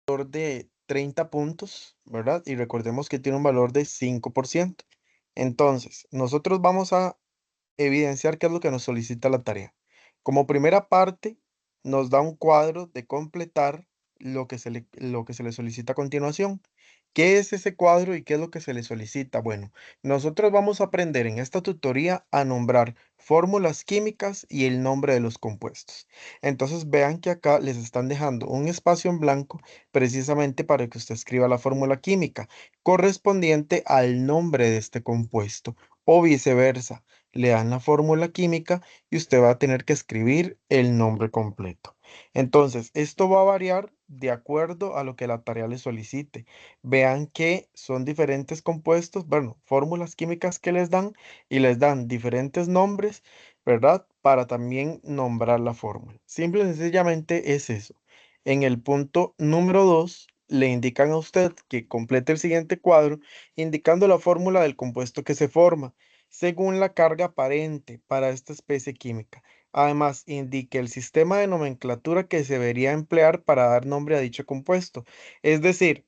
valor de 30 puntos, ¿verdad? Y recordemos que tiene un valor de 5%. Entonces, nosotros vamos a evidenciar qué es lo que nos solicita la tarea. Como primera parte, nos da un cuadro de completar lo que se le solicita a continuación. ¿Qué es ese cuadro y qué es lo que se le solicita? Bueno, nosotros vamos a aprender en esta tutoría a nombrar fórmulas químicas y el nombre de los compuestos. Entonces vean que acá les están dejando un espacio en blanco precisamente para que usted escriba la fórmula química correspondiente al nombre de este compuesto o viceversa. Le dan la fórmula química y usted va a tener que escribir el nombre completo. Entonces, esto va a variar de acuerdo a lo que la tarea le solicite. Vean que son diferentes compuestos, bueno, fórmulas químicas que les dan y les dan diferentes nombres, ¿verdad? Para también nombrar la fórmula. Simple y sencillamente es eso. En el punto número 2 le indican a usted que complete el siguiente cuadro indicando la fórmula del compuesto que se forma según la carga aparente para esta especie química. Además, indique el sistema de nomenclatura que se debería emplear para dar nombre a dicho compuesto. Es decir,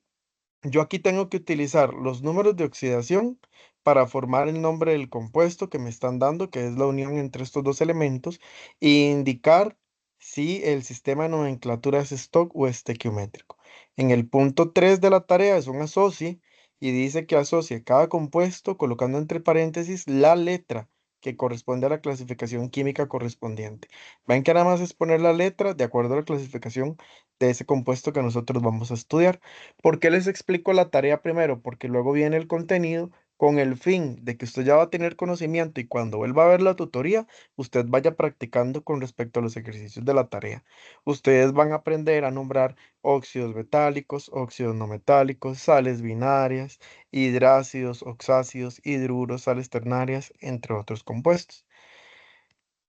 yo aquí tengo que utilizar los números de oxidación para formar el nombre del compuesto que me están dando, que es la unión entre estos dos elementos, e indicar si el sistema de nomenclatura es stock o estequiométrico. En el punto 3 de la tarea es un asocie y dice que asocie cada compuesto colocando entre paréntesis la letra que corresponde a la clasificación química correspondiente. Ven que nada más es poner la letra de acuerdo a la clasificación de ese compuesto que nosotros vamos a estudiar. ¿Por qué les explico la tarea primero? Porque luego viene el contenido con el fin de que usted ya va a tener conocimiento y cuando vuelva a ver la tutoría, usted vaya practicando con respecto a los ejercicios de la tarea. Ustedes van a aprender a nombrar óxidos metálicos, óxidos no metálicos, sales binarias, hidrácidos, oxácidos, hidruros, sales ternarias, entre otros compuestos.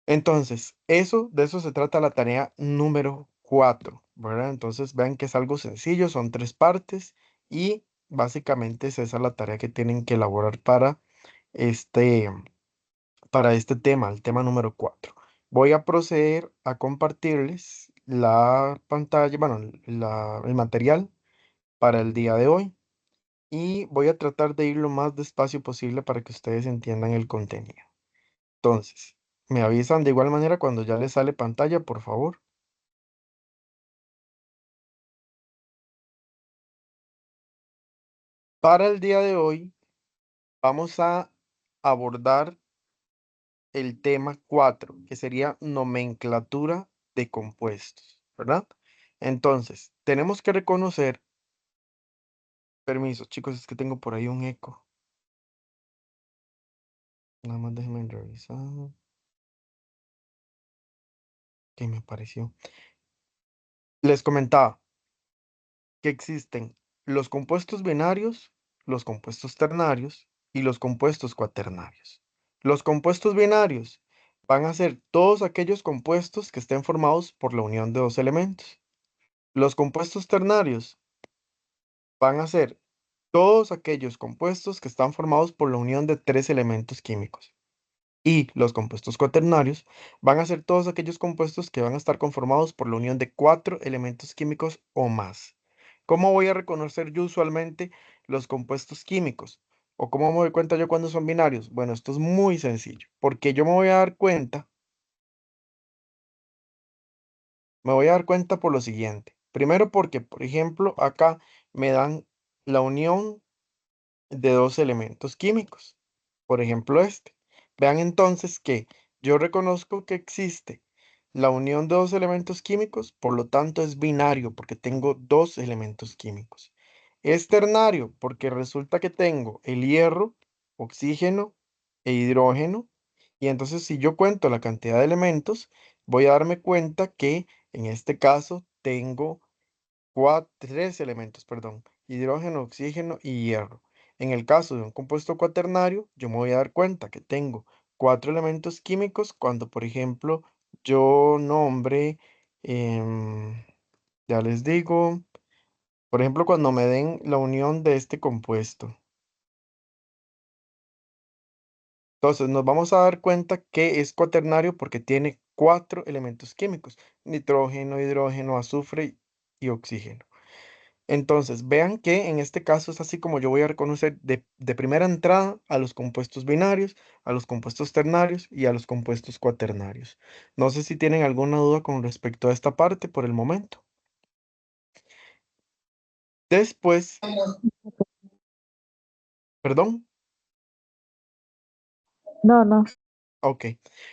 Entonces, de eso se trata la tarea número 4, ¿verdad? Entonces, vean que es algo sencillo, son 3 partes y básicamente es esa la tarea que tienen que elaborar este, para este tema, el tema número 4. Voy a proceder a compartirles la pantalla, bueno, el material para el día de hoy y voy a tratar de ir lo más despacio posible para que ustedes entiendan el contenido. Entonces, me avisan de igual manera cuando ya les sale pantalla, por favor. Para el día de hoy vamos a abordar el tema 4, que sería nomenclatura de compuestos, ¿verdad? Entonces, tenemos que reconocer, permiso, chicos, es que tengo por ahí un eco. Nada más déjenme revisar. ¿Qué me apareció? Les comentaba que existen los compuestos binarios, los compuestos ternarios y los compuestos cuaternarios. Los compuestos binarios van a ser todos aquellos compuestos que estén formados por la unión de dos elementos. Los compuestos ternarios van a ser todos aquellos compuestos que están formados por la unión de tres elementos químicos. Y los compuestos cuaternarios van a ser todos aquellos compuestos que van a estar conformados por la unión de cuatro elementos químicos o más. ¿Cómo voy a reconocer yo usualmente los compuestos químicos? ¿O cómo me doy cuenta yo cuando son binarios? Bueno, esto es muy sencillo, porque yo me voy a dar cuenta por lo siguiente. Primero porque, por ejemplo, acá me dan la unión de dos elementos químicos. Por ejemplo, este. Vean entonces que yo reconozco que existe la unión de dos elementos químicos, por lo tanto es binario porque tengo dos elementos químicos. Es ternario porque resulta que tengo el hierro, oxígeno e hidrógeno. Y entonces si yo cuento la cantidad de elementos, voy a darme cuenta que en este caso tengo tres elementos, perdón, hidrógeno, oxígeno y hierro. En el caso de un compuesto cuaternario, yo me voy a dar cuenta que tengo cuatro elementos químicos cuando, por ejemplo, yo nombre, em, ya les digo, por ejemplo, cuando me den la unión de este compuesto. Entonces, nos vamos a dar cuenta que es cuaternario porque tiene cuatro elementos químicos, nitrógeno, hidrógeno, azufre y oxígeno. Entonces, vean que en este caso es así como yo voy a reconocer de primera entrada a los compuestos binarios, a los compuestos ternarios y a los compuestos cuaternarios. No sé si tienen alguna duda con respecto a esta parte por el momento. Después, perdón. No, no. Ok.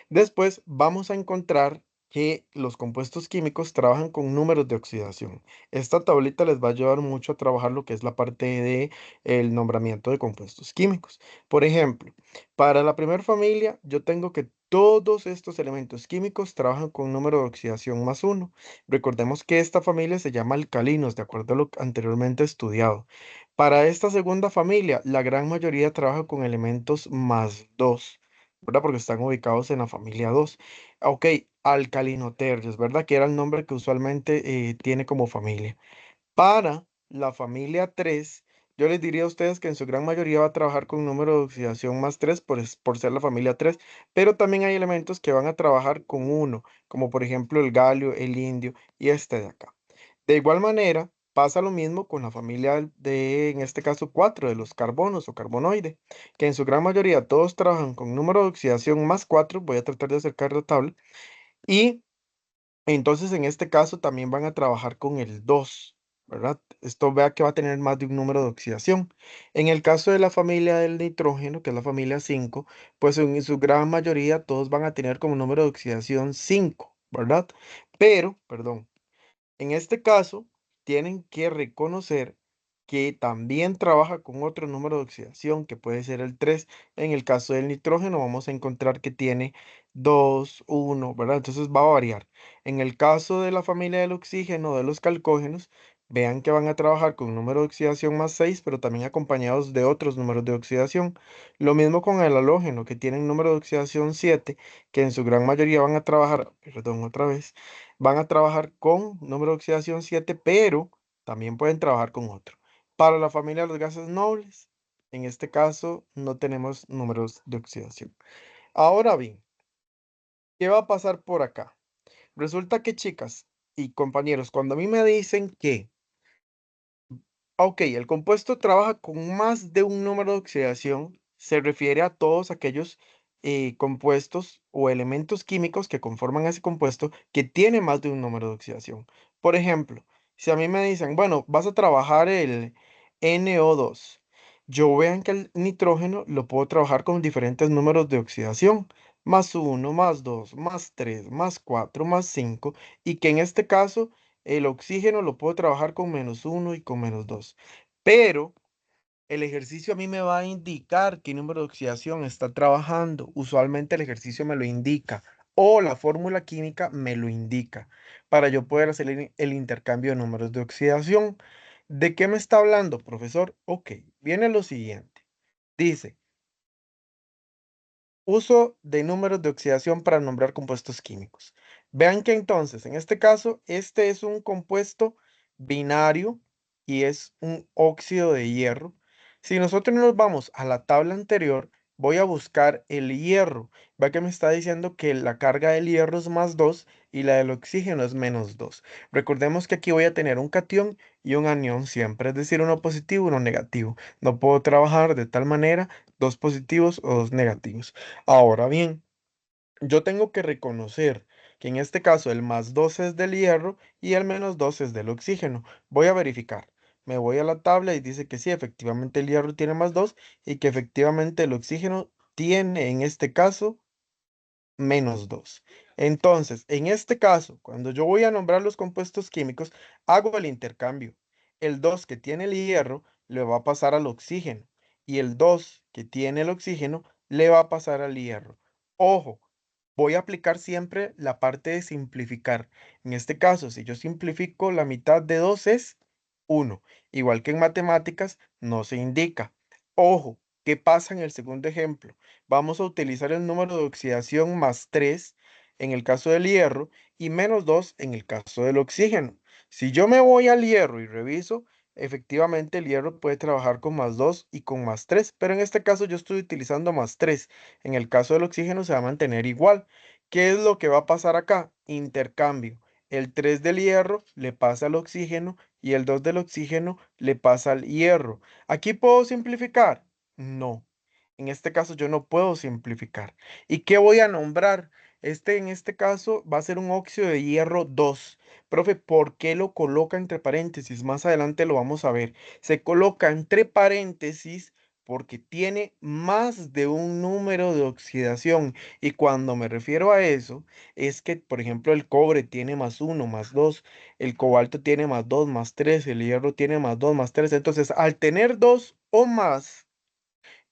Después vamos a encontrar que los compuestos químicos trabajan con números de oxidación. Esta tablita les va a ayudar mucho a trabajar lo que es la parte de el nombramiento de compuestos químicos. Por ejemplo, para la primera familia, yo tengo que todos estos elementos químicos trabajan con número de oxidación más uno. Recordemos que esta familia se llama alcalinos, de acuerdo a lo anteriormente estudiado. Para esta segunda familia, la gran mayoría trabaja con elementos más 2. ¿Verdad? Porque están ubicados en la familia 2. Ok, alcalinotercios, ¿verdad? Que era el nombre que usualmente tiene como familia. Para la familia 3, yo les diría a ustedes que en su gran mayoría va a trabajar con número de oxidación más 3 por ser la familia 3, pero también hay elementos que van a trabajar con uno, como por ejemplo el galio, el indio y este de acá. De igual manera, pasa lo mismo con la familia de, en este caso, 4 de los carbonos o carbonoide, que en su gran mayoría todos trabajan con número de oxidación más 4. Voy a tratar de acercar la tabla. Y entonces en este caso también van a trabajar con el 2, ¿verdad? Esto vea que va a tener más de un número de oxidación. En el caso de la familia del nitrógeno, que es la familia 5, pues en su gran mayoría todos van a tener como número de oxidación 5, ¿verdad? Pero, perdón. En este caso, tienen que reconocer que también trabaja con otro número de oxidación, que puede ser el 3. En el caso del nitrógeno, vamos a encontrar que tiene 2, 1, ¿verdad? Entonces va a variar. En el caso de la familia del oxígeno, de los calcógenos, vean que van a trabajar con un número de oxidación más 6, pero también acompañados de otros números de oxidación. Lo mismo con el halógeno, que tienen número de oxidación 7, que en su gran mayoría van a trabajar, perdón, otra vez van a trabajar con número de oxidación 7, pero también pueden trabajar con otro. Para la familia de los gases nobles, en este caso no tenemos números de oxidación. Ahora bien, ¿qué va a pasar por acá? Resulta que chicas y compañeros, cuando a mí me dicen que ok, el compuesto trabaja con más de un número de oxidación. Se refiere a todos aquellos compuestos o elementos químicos que conforman ese compuesto que tiene más de un número de oxidación. Por ejemplo, si a mí me dicen, bueno, vas a trabajar el NO2, yo vean que el nitrógeno lo puedo trabajar con diferentes números de oxidación, más uno, más 2, más 3, más 4, más 5, y que en este caso el oxígeno lo puedo trabajar con menos uno y con menos 2. Pero el ejercicio a mí me va a indicar qué número de oxidación está trabajando. Usualmente el ejercicio me lo indica o la fórmula química me lo indica para yo poder hacer el intercambio de números de oxidación. ¿De qué me está hablando, profesor? Ok, viene lo siguiente. Dice, uso de números de oxidación para nombrar compuestos químicos. Vean que entonces, en este caso, este es un compuesto binario y es un óxido de hierro. Si nosotros nos vamos a la tabla anterior, voy a buscar el hierro. Vea que me está diciendo que la carga del hierro es más 2 y la del oxígeno es menos 2. Recordemos que aquí voy a tener un catión y un anión siempre, es decir, uno positivo y uno negativo. No puedo trabajar de tal manera dos positivos o dos negativos. Ahora bien, yo tengo que reconocer que en este caso el más 2 es del hierro y el menos 2 es del oxígeno. Voy a verificar. Me voy a la tabla y dice que sí, efectivamente el hierro tiene más 2 y que efectivamente el oxígeno tiene en este caso menos 2. Entonces, en este caso, cuando yo voy a nombrar los compuestos químicos, hago el intercambio. El 2 que tiene el hierro le va a pasar al oxígeno y el 2 que tiene el oxígeno le va a pasar al hierro. Ojo, voy a aplicar siempre la parte de simplificar. En este caso, si yo simplifico, la mitad de 2 es 1. Igual que en matemáticas, no se indica. Ojo, ¿qué pasa en el segundo ejemplo? Vamos a utilizar el número de oxidación más 3 en el caso del hierro y menos 2 en el caso del oxígeno. Si yo me voy al hierro y reviso, efectivamente el hierro puede trabajar con más 2 y con más 3, pero en este caso yo estoy utilizando más 3. En el caso del oxígeno se va a mantener igual. ¿Qué es lo que va a pasar acá? Intercambio. El 3 del hierro le pasa al oxígeno y el 2 del oxígeno le pasa al hierro. ¿Aquí puedo simplificar? No. En este caso yo no puedo simplificar. ¿Y qué voy a nombrar? En este caso va a ser un óxido de hierro 2. Profe, ¿por qué lo coloca entre paréntesis? Más adelante lo vamos a ver. Se coloca entre paréntesis porque tiene más de un número de oxidación. Y cuando me refiero a eso, es que, por ejemplo, el cobre tiene más uno, más 2, el cobalto tiene más 2, más 3, el hierro tiene más 2, más 3. Entonces, al tener 2 o más,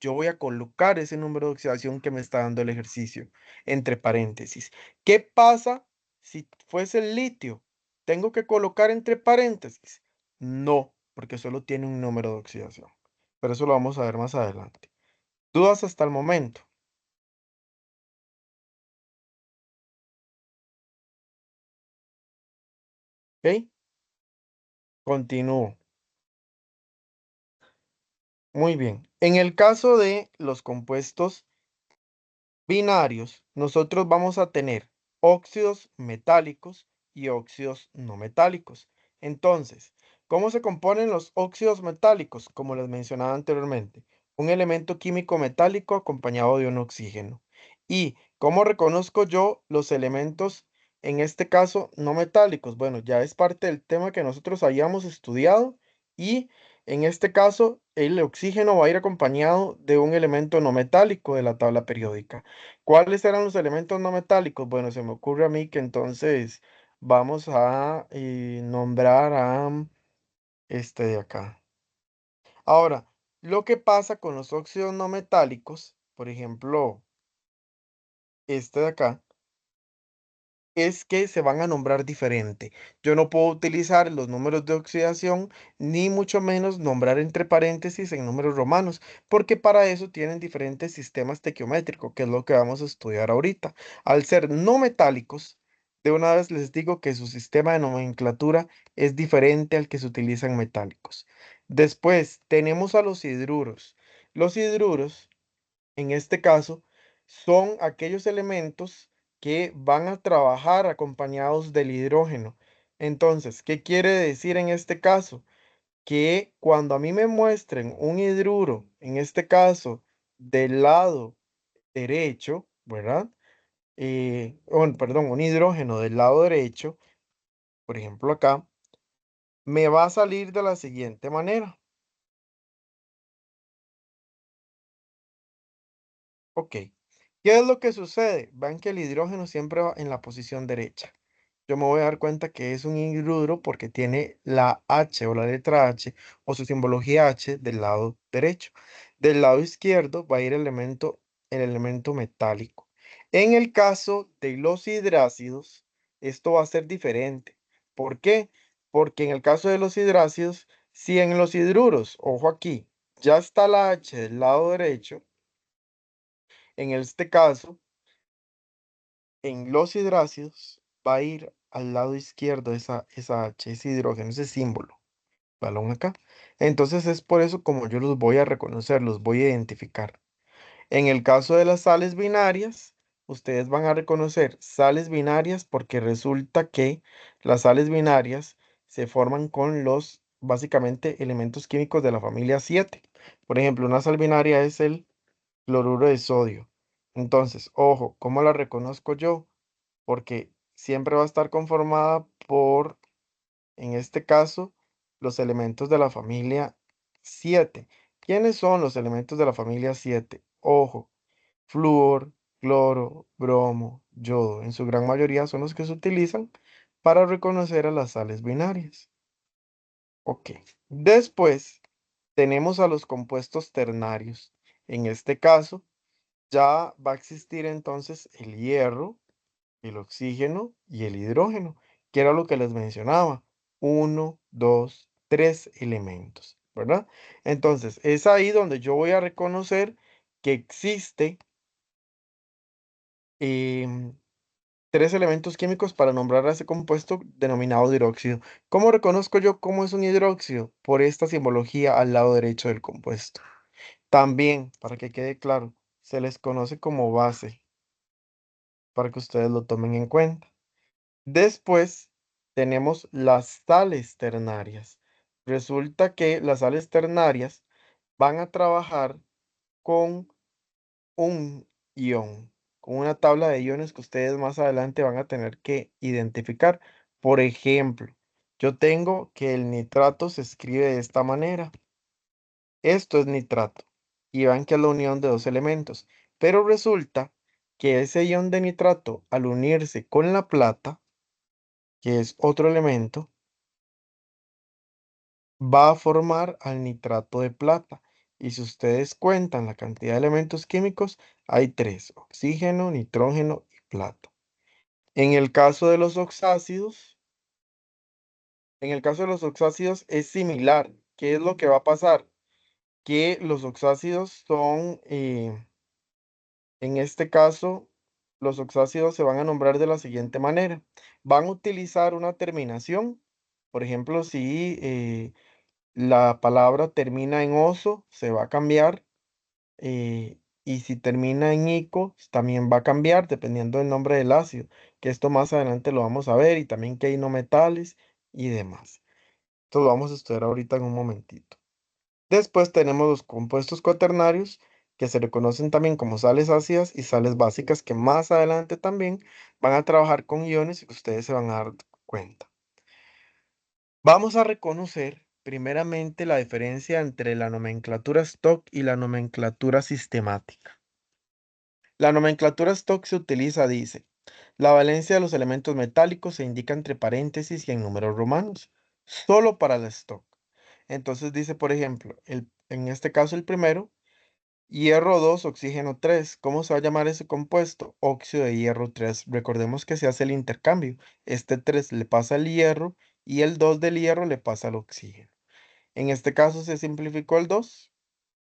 yo voy a colocar ese número de oxidación que me está dando el ejercicio entre paréntesis. ¿Qué pasa si fuese el litio? ¿Tengo que colocar entre paréntesis? No, porque solo tiene un número de oxidación. Pero eso lo vamos a ver más adelante. ¿Dudas hasta el momento? ¿Ok? Continúo. Muy bien. En el caso de los compuestos binarios, nosotros vamos a tener óxidos metálicos y óxidos no metálicos. Entonces, ¿cómo se componen los óxidos metálicos? Como les mencionaba anteriormente, un elemento químico metálico acompañado de un oxígeno. ¿Y cómo reconozco yo los elementos, en este caso, no metálicos? Bueno, ya es parte del tema que nosotros habíamos estudiado y en este caso, el oxígeno va a ir acompañado de un elemento no metálico de la tabla periódica. ¿Cuáles eran los elementos no metálicos? Bueno, se me ocurre a mí que entonces vamos a nombrar a este de acá. Ahora, lo que pasa con los óxidos no metálicos, por ejemplo, este de acá, es que se van a nombrar diferente. Yo no puedo utilizar los números de oxidación, ni mucho menos nombrar entre paréntesis en números romanos, porque para eso tienen diferentes sistemas tequiométricos, que es lo que vamos a estudiar ahorita. Al ser no metálicos, de una vez les digo que su sistema de nomenclatura es diferente al que se utiliza en metálicos. Después tenemos a los hidruros. Los hidruros en este caso, son aquellos elementos que van a trabajar acompañados del hidrógeno. Entonces, ¿qué quiere decir en este caso? Que cuando a mí me muestren un hidruro, en este caso, del lado derecho, ¿verdad? Perdón, un hidrógeno del lado derecho, por ejemplo acá, me va a salir de la siguiente manera. Ok, ¿qué es lo que sucede? Vean que el hidrógeno siempre va en la posición derecha. Yo me voy a dar cuenta que es un hidruro porque tiene la H o la letra H o su simbología H del lado derecho. Del lado izquierdo va a ir el elemento metálico. En el caso de los hidrácidos, esto va a ser diferente. ¿Por qué? Porque en el caso de los hidrácidos, si en los hidruros, ojo aquí, ya está la H del lado derecho, en este caso, en los hidrácidos va a ir al lado izquierdo esa H, ese hidrógeno, ese símbolo, balón acá. Entonces es por eso como yo los voy a reconocer, los voy a identificar. En el caso de las sales binarias, ustedes van a reconocer sales binarias porque resulta que las sales binarias se forman con los, básicamente, elementos químicos de la familia 7. Por ejemplo, una sal binaria es el cloruro de sodio. Entonces, ojo, ¿cómo la reconozco yo? Porque siempre va a estar conformada por, en este caso, los elementos de la familia 7. ¿Quiénes son los elementos de la familia 7? Ojo, flúor, cloro, bromo, yodo. En su gran mayoría son los que se utilizan para reconocer a las sales binarias. Ok. Después tenemos a los compuestos ternarios. En este caso, ya va a existir entonces el hierro, el oxígeno y el hidrógeno, que era lo que les mencionaba. Uno, dos, tres elementos, ¿verdad? Entonces, es ahí donde yo voy a reconocer que existe em, tres elementos químicos para nombrar a ese compuesto denominado hidróxido. ¿Cómo reconozco yo cómo es un hidróxido? Por esta simbología al lado derecho del compuesto. También, para que quede claro, se les conoce como base, para que ustedes lo tomen en cuenta. Después tenemos las sales ternarias. Resulta que las sales ternarias van a trabajar con un ion, con una tabla de iones que ustedes más adelante van a tener que identificar. Por ejemplo, yo tengo que el nitrato se escribe de esta manera. Esto es nitrato. Y vean que es la unión de dos elementos. Pero resulta que ese ion de nitrato, al unirse con la plata, que es otro elemento, va a formar al nitrato de plata. Y si ustedes cuentan la cantidad de elementos químicos, hay tres: oxígeno, nitrógeno y plata. En el caso de los oxácidos, es similar. ¿Qué es lo que va a pasar? Que los oxácidos son, en este caso, los oxácidos se van a nombrar de la siguiente manera. Van a utilizar una terminación. Por ejemplo, si la palabra termina en oso, se va a cambiar. Y si termina en ico, también va a cambiar dependiendo del nombre del ácido, que esto más adelante lo vamos a ver, y también que hay no metales y demás. Esto lo vamos a estudiar ahorita en un momentito. Después tenemos los compuestos cuaternarios, que se reconocen también como sales ácidas y sales básicas, que más adelante también van a trabajar con iones y que ustedes se van a dar cuenta. Vamos a reconocer primeramente la diferencia entre la nomenclatura stock y la nomenclatura sistemática. La nomenclatura stock se utiliza, dice, la valencia de los elementos metálicos se indica entre paréntesis y en números romanos, solo para el stock. Entonces dice, por ejemplo, en este caso el primero, hierro 2, oxígeno 3. ¿Cómo se va a llamar ese compuesto? Óxido de hierro 3. Recordemos que se hace el intercambio. Este 3 le pasa al hierro y el 2 del hierro le pasa al oxígeno. En este caso se simplificó el 2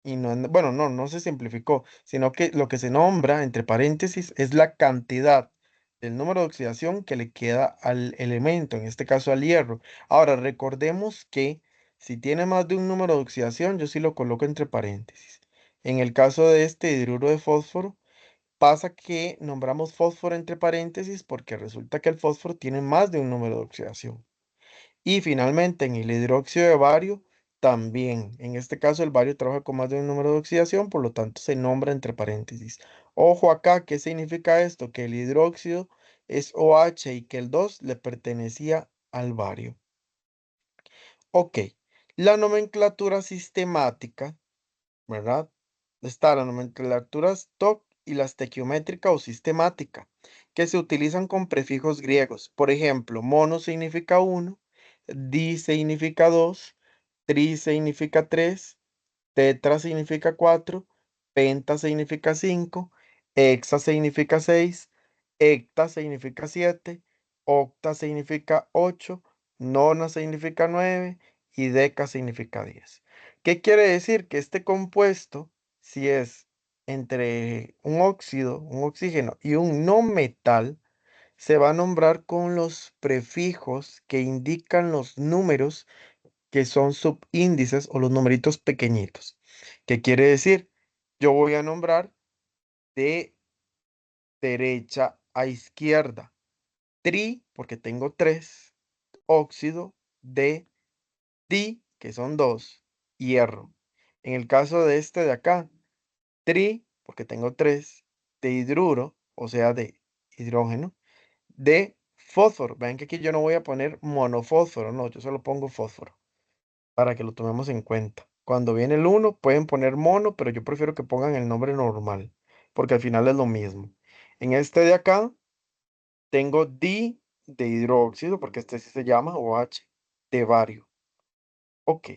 y no, bueno, no se simplificó, sino que lo que se nombra entre paréntesis es la cantidad del número de oxidación que le queda al elemento, en este caso al hierro. Ahora, recordemos que si tiene más de un número de oxidación, yo sí lo coloco entre paréntesis. En el caso de este hidruro de fósforo, pasa que nombramos fósforo entre paréntesis porque resulta que el fósforo tiene más de un número de oxidación. Y finalmente, en el hidróxido de bario, también. En este caso, el bario trabaja con más de un número de oxidación, por lo tanto, se nombra entre paréntesis. Ojo acá, ¿qué significa esto? Que el hidróxido es OH y que el 2 le pertenecía al bario. Ok, la nomenclatura sistemática, ¿verdad? Está la nomenclatura stock y la estequiométrica o sistemática, que se utilizan con prefijos griegos. Por ejemplo, mono significa 1, di significa 2, tri significa 3, tetra significa 4, penta significa 5, hexa significa 6, hecta significa 7, octa significa 8, nona significa 9 y deca significa 10. ¿Qué quiere decir? Que este compuesto, si es entre un óxido, un oxígeno y un no metal, se va a nombrar con los prefijos que indican los números que son subíndices o los numeritos pequeñitos. ¿Qué quiere decir? Yo voy a nombrar de derecha a izquierda. Tri, porque tengo 3, óxido de di, que son 2, hierro. En el caso de este de acá, tri, porque tengo 3, de hidruro, o sea, de hidrógeno, de fósforo. Vean que aquí yo no voy a poner monofósforo, no, yo solo pongo fósforo, para que lo tomemos en cuenta. Cuando viene el uno pueden poner mono, pero yo prefiero que pongan el nombre normal, porque al final es lo mismo. En este de acá, tengo di de hidróxido, porque este sí se llama OH, de bario. Ok.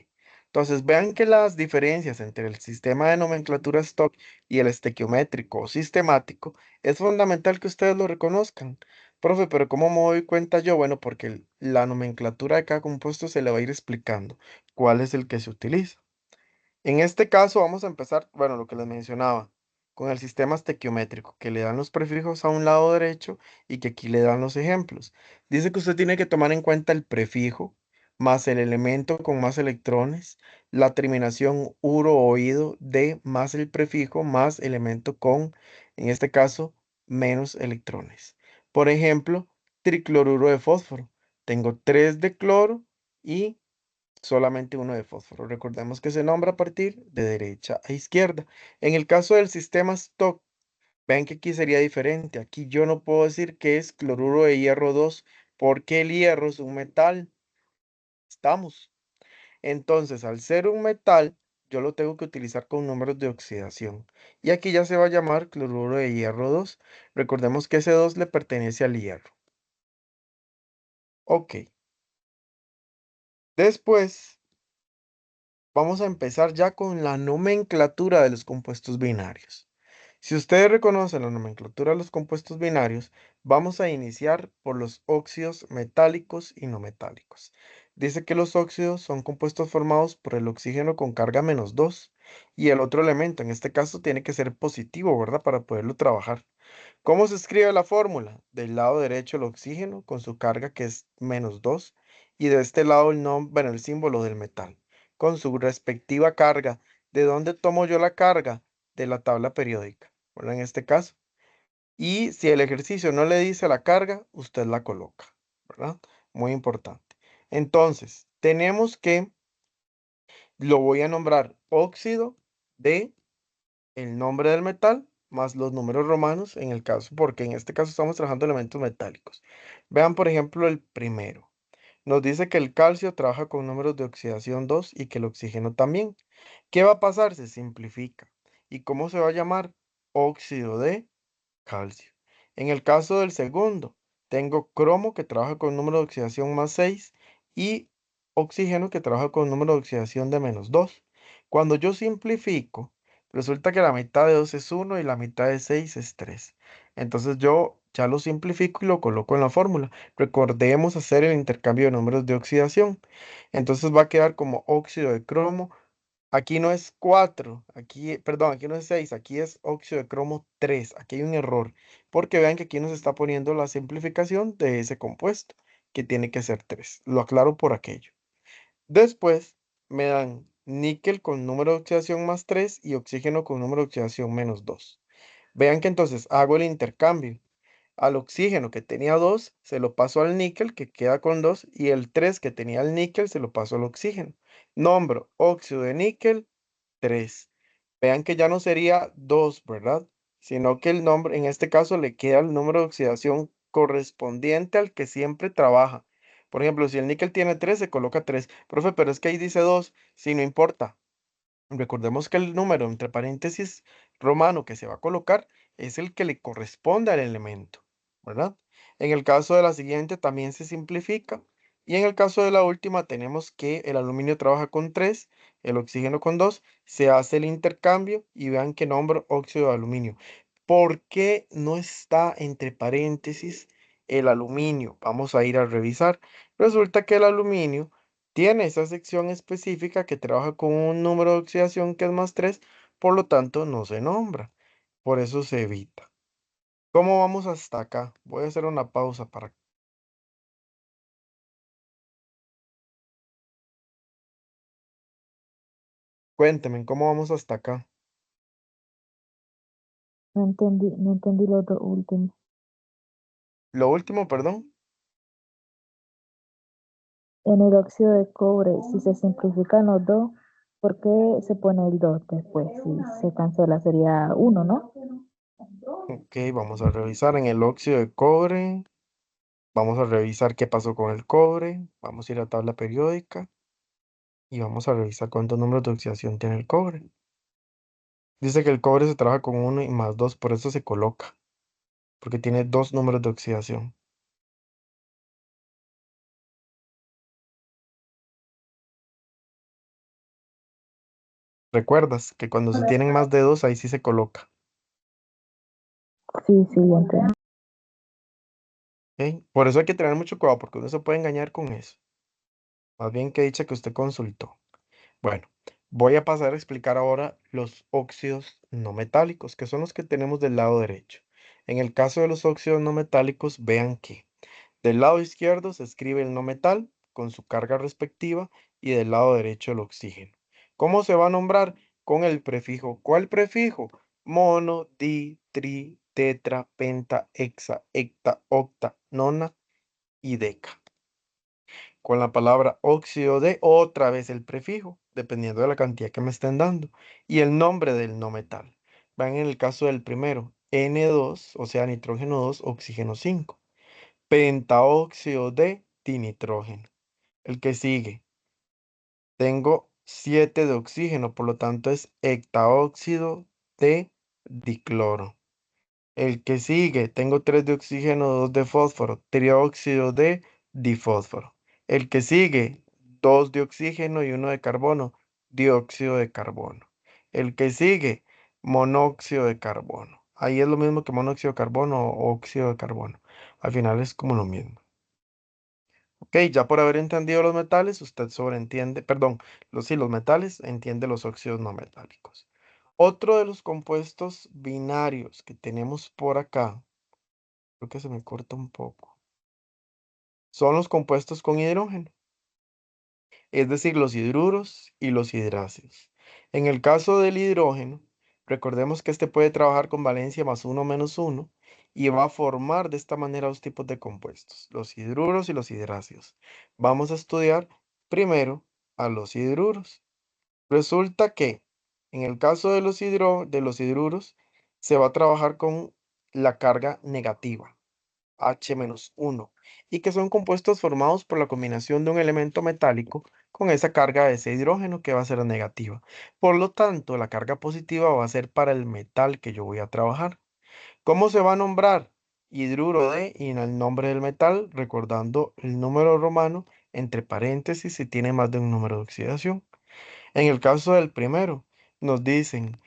Entonces, vean que las diferencias entre el sistema de nomenclatura stock y el estequiométrico o sistemático es fundamental que ustedes lo reconozcan. Profe, pero ¿cómo me doy cuenta yo? Bueno, porque la nomenclatura de cada compuesto se le va a ir explicando cuál es el que se utiliza. En este caso vamos a empezar, bueno, lo que les mencionaba, con el sistema estequiométrico, que le dan los prefijos a un lado derecho y que aquí le dan los ejemplos. Dice que usted tiene que tomar en cuenta el prefijo más el elemento con más electrones, la terminación uro o ido de más el prefijo más elemento con, en este caso, menos electrones. Por ejemplo, tricloruro de fósforo. tengo 3 de cloro y solamente uno de fósforo. Recordemos que se nombra a partir de derecha a izquierda. En el caso del sistema Stock, ven que aquí sería diferente. Aquí yo no puedo decir que es cloruro de hierro 2 porque el hierro es un metal. Estamos. Entonces, al ser un metal, yo lo tengo que utilizar con números de oxidación. Y aquí ya se va a llamar cloruro de hierro 2. Recordemos que ese 2 le pertenece al hierro. Ok. Después, vamos a empezar ya con la nomenclatura de los compuestos binarios. Si ustedes reconocen la nomenclatura de los compuestos binarios, vamos a iniciar por los óxidos metálicos y no metálicos. Dice que los óxidos son compuestos formados por el oxígeno con carga -2 y el otro elemento, en este caso, tiene que ser positivo, ¿verdad? Para poderlo trabajar. ¿Cómo se escribe la fórmula? Del lado derecho el oxígeno con su carga que es -2 y de este lado el nombre, bueno, el símbolo del metal con su respectiva carga. ¿De dónde tomo yo la carga? De la tabla periódica, ¿verdad? En este caso. Y si el ejercicio no le dice la carga, usted la coloca, ¿verdad? Muy importante. Entonces, tenemos que, lo voy a nombrar óxido de el nombre del metal más los números romanos en el caso, porque en este caso estamos trabajando elementos metálicos. Vean, por ejemplo, el primero. Nos dice que el calcio trabaja con números de oxidación 2 y que el oxígeno también. ¿Qué va a pasar? Se simplifica. ¿Y cómo se va a llamar? Óxido de calcio. En el caso del segundo, tengo cromo que trabaja con número de oxidación +6 y oxígeno que trabaja con número de oxidación de -2. Cuando yo simplifico, resulta que la mitad de 2 es 1 y la mitad de 6 es 3. Entonces yo ya lo simplifico y lo coloco en la fórmula. Recordemos hacer el intercambio de números de oxidación. Entonces va a quedar como óxido de cromo. Aquí no es 4, aquí, perdón, aquí no es 6, aquí es óxido de cromo 3. Aquí hay un error, porque vean que aquí nos está poniendo la simplificación de ese compuesto, que tiene que ser 3. Lo aclaro por aquello. Después me dan níquel con número de oxidación +3 y oxígeno con número de oxidación -2. Vean que entonces hago el intercambio. Al oxígeno que tenía 2 se lo paso al níquel que queda con 2 y el 3 que tenía el níquel se lo paso al oxígeno. Nombro óxido de níquel 3. Vean que ya no sería 2, ¿verdad? Sino que el nombre, en este caso, le queda el número de oxidación correspondiente al que siempre trabaja. Por ejemplo, si el níquel tiene 3, se coloca 3. Profe, pero es que ahí dice 2. Sí, no importa. Recordemos que el número entre paréntesis romano que se va a colocar es el que le corresponde al elemento, ¿verdad? En el caso de la siguiente también se simplifica. Y en el caso de la última tenemos que el aluminio trabaja con 3, el oxígeno con 2, se hace el intercambio y vean que nombro óxido de aluminio. ¿Por qué no está entre paréntesis el aluminio? Vamos a ir a revisar. Resulta que el aluminio tiene esa sección específica que trabaja con un número de oxidación que es +3, por lo tanto no se nombra. Por eso se evita. ¿Cómo vamos hasta acá? Voy a hacer una pausa para... Cuéntenme, ¿cómo vamos hasta acá? No entendí lo dos último. Lo último, perdón. En el óxido de cobre, si se simplifican los dos, ¿por qué se pone el 2 después? Si se cancela sería uno, ¿no? Ok, vamos a revisar en el óxido de cobre. Vamos a revisar qué pasó con el cobre. Vamos a ir a tabla periódica y vamos a revisar cuántos números de oxidación tiene el cobre. Dice que el cobre se trabaja con 1 y +2, por eso se coloca, porque tiene 2 números de oxidación. ¿Recuerdas que cuando se tienen más de 2, ahí sí se coloca? Sí, sí, entiendo. ¿Ok? Por eso hay que tener mucho cuidado, porque uno se puede engañar con eso. Más bien que dicha que usted consultó. Bueno, voy a pasar a explicar ahora los óxidos no metálicos, que son los que tenemos del lado derecho. En el caso de los óxidos no metálicos, vean que del lado izquierdo se escribe el no metal con su carga respectiva y del lado derecho el oxígeno. ¿Cómo se va a nombrar? Con el prefijo. ¿Cuál prefijo? Mono, di, tri, tetra, penta, hexa, hecta, octa, nona y deca. con la palabra óxido de, otra vez el prefijo, dependiendo de la cantidad que me estén dando, y el nombre del no metal. Van en el caso del primero, N2, o sea, nitrógeno 2, oxígeno 5, pentaóxido de dinitrógeno. El que sigue, tengo 7 de oxígeno, por lo tanto es hectaóxido de dicloro. El que sigue, tengo 3 de oxígeno, 2 de fósforo, trióxido de difósforo. El que sigue, 2 de oxígeno y 1 de carbono, dióxido de carbono. El que sigue, monóxido de carbono. Ahí es lo mismo que monóxido de carbono o óxido de carbono. Al final es como lo mismo. Ok, ya por haber entendido los metales, usted sobreentiende, perdón, sí, los metales, entiende los óxidos no metálicos. Otro de los compuestos binarios que tenemos por acá, creo que se me corta un poco, son los compuestos con hidrógeno, es decir, los hidruros y los hidráceos. En el caso del hidrógeno, recordemos que este puede trabajar con valencia más uno menos uno y va a formar de esta manera dos tipos de compuestos, los hidruros y los hidráceos. Vamos a estudiar primero a los hidruros. Resulta que en el caso de de los hidruros se va a trabajar con la carga negativa. H-1, y que son compuestos formados por la combinación de un elemento metálico con esa carga de ese hidrógeno que va a ser negativa. Por lo tanto, la carga positiva va a ser para el metal que yo voy a trabajar. ¿Cómo se va a nombrar? Hidruro de y en el nombre del metal, recordando el número romano entre paréntesis si tiene más de un número de oxidación. En el caso del primero, nos dicen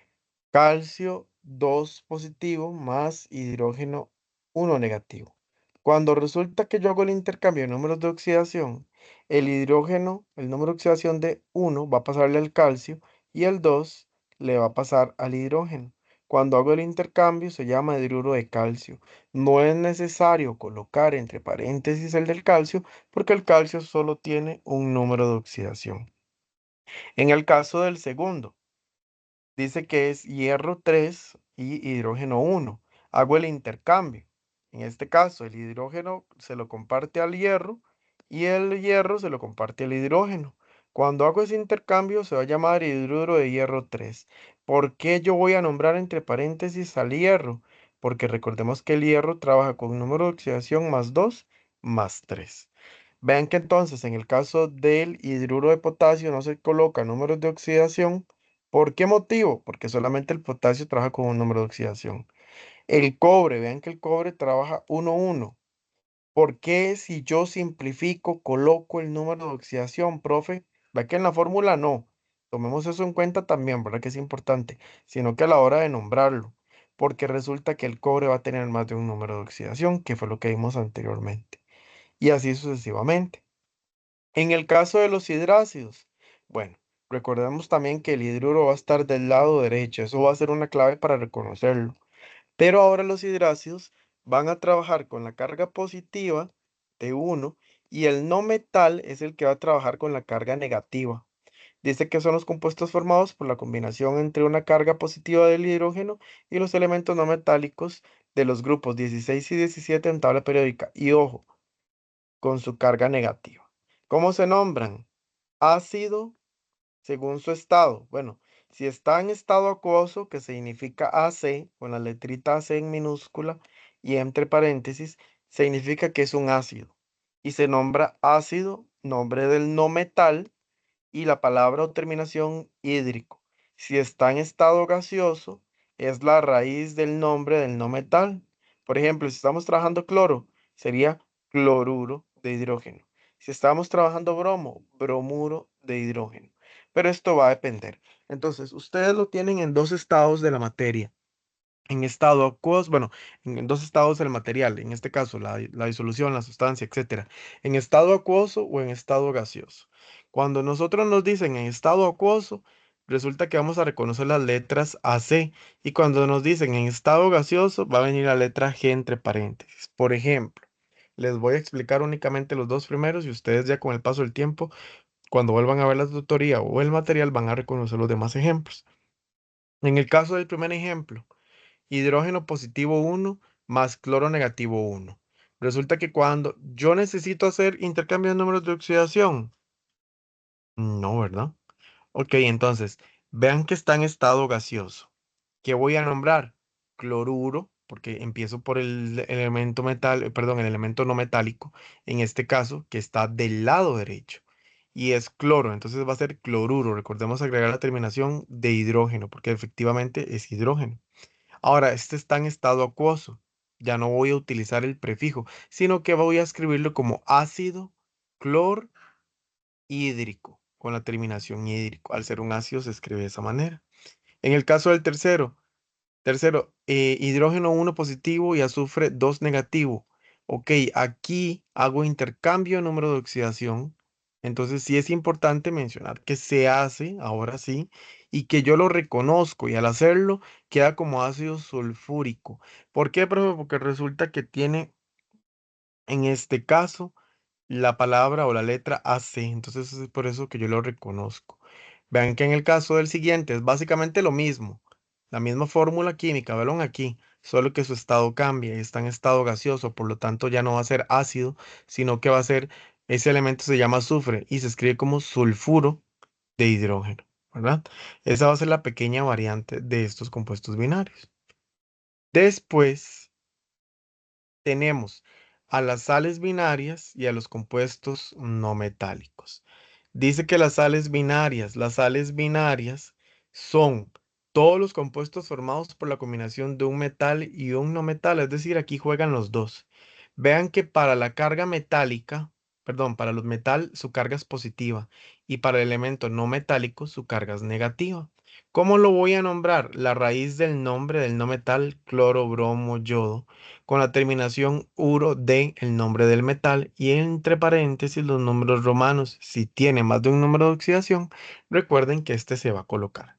calcio 2 positivo más hidrógeno 1 negativo. Cuando resulta que yo hago el intercambio de números de oxidación, el hidrógeno, el número de oxidación de 1 va a pasarle al calcio y el 2 le va a pasar al hidrógeno. Cuando hago el intercambio se llama hidruro de calcio. No es necesario colocar entre paréntesis el del calcio porque el calcio solo tiene un número de oxidación. En el caso del segundo, dice que es hierro 3 y hidrógeno 1. Hago el intercambio. En este caso, el hidrógeno se lo comparte al hierro y el hierro se lo comparte al hidrógeno. Cuando hago ese intercambio se va a llamar hidruro de hierro 3. ¿Por qué yo voy a nombrar entre paréntesis al hierro? Porque recordemos que el hierro trabaja con un número de oxidación más 2 más 3. Vean que entonces en el caso del hidruro de potasio no se coloca números de oxidación. ¿Por qué motivo? Porque solamente el potasio trabaja con un número de oxidación. El cobre, vean que el cobre trabaja 1,1. ¿Por qué si yo simplifico coloco el número de oxidación, profe? Ve que en la fórmula no. Tomemos eso en cuenta también, ¿verdad? Que es importante, sino que a la hora de nombrarlo, porque resulta que el cobre va a tener más de un número de oxidación, que fue lo que vimos anteriormente, y así sucesivamente. En el caso de los hidrácidos, bueno, recordemos también que el hidruro va a estar del lado derecho, eso va a ser una clave para reconocerlo. Pero ahora los hidrácidos van a trabajar con la carga positiva de uno y el no metal es el que va a trabajar con la carga negativa. Dice que son los compuestos formados por la combinación entre una carga positiva del hidrógeno y los elementos no metálicos de los grupos 16 y 17 en tabla periódica. Y ojo, con su carga negativa. ¿Cómo se nombran? Ácido según su estado. Bueno, si está en estado acuoso, que significa AC, con la letrita AC en minúscula y entre paréntesis, significa que es un ácido. Y se nombra ácido, nombre del no metal, y la palabra o terminación hídrico. Si está en estado gaseoso, es la raíz del nombre del no metal. Por ejemplo, si estamos trabajando cloro, sería cloruro de hidrógeno. Si estamos trabajando bromo, bromuro de hidrógeno. Pero esto va a depender. Entonces, ustedes lo tienen en dos estados de la materia. En estado acuoso, bueno, en dos estados del material, en este caso la disolución, la sustancia, etcétera, en estado acuoso o en estado gaseoso. Cuando nosotros nos dicen en estado acuoso, resulta que vamos a reconocer las letras AC y cuando nos dicen en estado gaseoso va a venir la letra G entre paréntesis. Por ejemplo, les voy a explicar únicamente los dos primeros y ustedes ya con el paso del tiempo, cuando vuelvan a ver la tutoría o el material, van a reconocer los demás ejemplos. En el caso del primer ejemplo, hidrógeno positivo 1 más cloro negativo 1. Resulta que cuando yo necesito hacer intercambio de números de oxidación, no, ¿verdad? Ok, entonces, vean que está en estado gaseoso. ¿Qué voy a nombrar? Cloruro, porque empiezo por el elemento metal, perdón, el elemento no metálico, en este caso, que está del lado derecho. Y es cloro, entonces va a ser cloruro. Recordemos agregar la terminación de hidrógeno, porque efectivamente es hidrógeno. Ahora, este está en estado acuoso. Ya no voy a utilizar el prefijo, sino que voy a escribirlo como ácido clorhídrico, con la terminación hídrico. Al ser un ácido se escribe de esa manera. En el caso del tercero, hidrógeno uno positivo y azufre 2 negativo. Ok, aquí hago intercambio de número de oxidación. Entonces sí es importante mencionar que se hace, ahora sí, y que yo lo reconozco y al hacerlo queda como ácido sulfúrico. ¿Por qué, profe? Porque resulta que tiene en este caso la palabra o la letra AC, entonces es por eso que yo lo reconozco. Vean que en el caso del siguiente es básicamente lo mismo, la misma fórmula química, vean aquí, solo que su estado cambia y está en estado gaseoso, por lo tanto ya no va a ser ácido, sino que va a ser, ese elemento se llama azufre y se escribe como sulfuro de hidrógeno, ¿verdad? Esa va a ser la pequeña variante de estos compuestos binarios. Después tenemos a las sales binarias y a los compuestos no metálicos. Dice que las sales binarias son todos los compuestos formados por la combinación de un metal y un no metal, es decir, aquí juegan los dos. Vean que para la carga metálica, perdón, para los metal su carga es positiva y para el elemento no metálico su carga es negativa. ¿Cómo lo voy a nombrar? La raíz del nombre del no metal, cloro, bromo, yodo con la terminación uro de el nombre del metal y entre paréntesis los números romanos. Si tiene más de un número de oxidación, recuerden que este se va a colocar.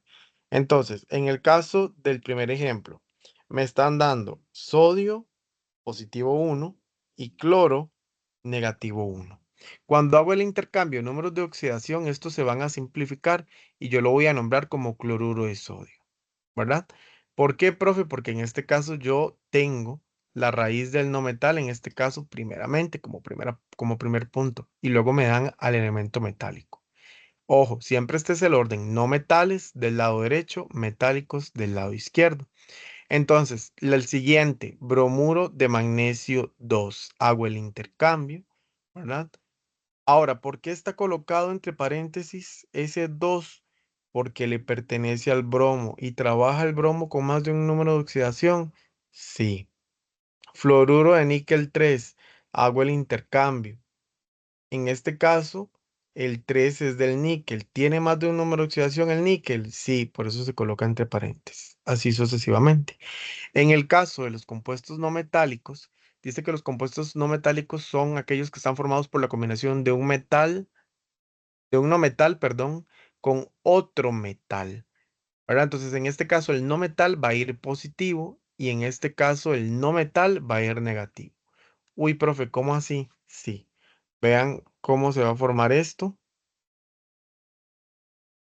Entonces, en el caso del primer ejemplo, me están dando sodio positivo 1 y cloro negativo 1. Cuando hago el intercambio de números de oxidación, estos se van a simplificar y yo lo voy a nombrar como cloruro de sodio. ¿Verdad? ¿Por qué, profe? Porque en este caso yo tengo la raíz del no metal, en este caso primeramente como primer punto, y luego me dan al elemento metálico. Ojo, siempre este es el orden, no metales del lado derecho, metálicos del lado izquierdo. Entonces, el siguiente, bromuro de magnesio 2, hago el intercambio, ¿verdad? Ahora, ¿por qué está colocado entre paréntesis ese 2? Porque le pertenece al bromo y trabaja el bromo con más de un número de oxidación. Sí. Fluoruro de níquel 3. Hago el intercambio. En este caso, el 3 es del níquel. ¿Tiene más de un número de oxidación el níquel? Sí, por eso se coloca entre paréntesis. Así sucesivamente. En el caso de los compuestos no metálicos, dice que los compuestos no metálicos son aquellos que están formados por la combinación de un no metal, perdón, con otro metal, ¿verdad? Entonces, en este caso, el no metal va a ir positivo y en este caso, el no metal va a ir negativo. Uy, profe, ¿cómo así? Sí. Vean cómo se va a formar esto.